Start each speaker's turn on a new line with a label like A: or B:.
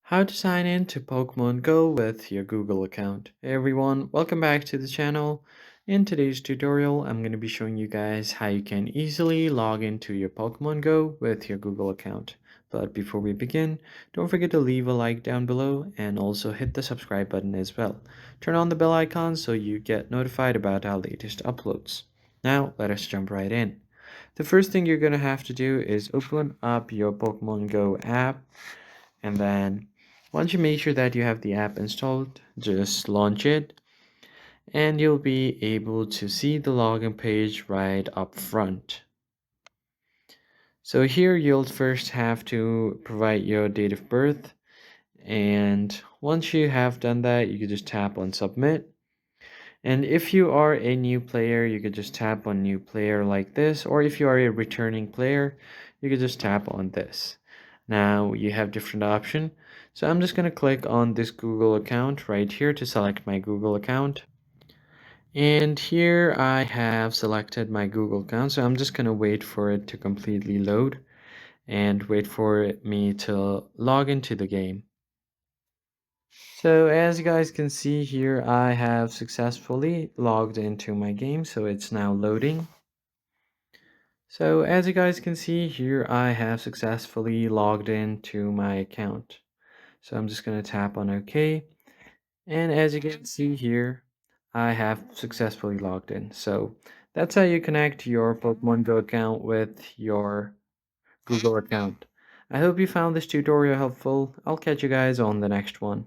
A: How to sign in to Pokemon Go with your Google account. Hey everyone, welcome back to the channel. In today's tutorial, I'm going to be showing you guys how you can easily log into your Pokemon Go with your Google account. But before we begin, don't forget to leave a like down below and also hit the subscribe button as well. Turn on the bell icon so you get notified about our latest uploads. Now, let us jump right in. The first thing you're going to have to do is open up your Pokemon Go app, and then once you make sure that you have the app installed, just launch it and you'll be able to see the login page right up front. So here you'll first have to provide your date of birth, and once you have done that, you can just tap on submit. And if you are a new player, you could just tap on new player like this, or if you are a returning player, you could just tap on this. Now you have different option. So I'm just going to click on this Google account right here to select my Google account. And here I have selected my Google account. So I'm just going to wait for it to completely load and wait for me to log into the game. So as you guys can see here, I have successfully logged into my game, so it's now loading. So as you guys can see here, I have successfully logged into my account. So I'm just going to tap on OK. And as you can see here, I have successfully logged in. So that's how you connect your Pokemon Go account with your Google account. I hope you found this tutorial helpful. I'll catch you guys on the next one.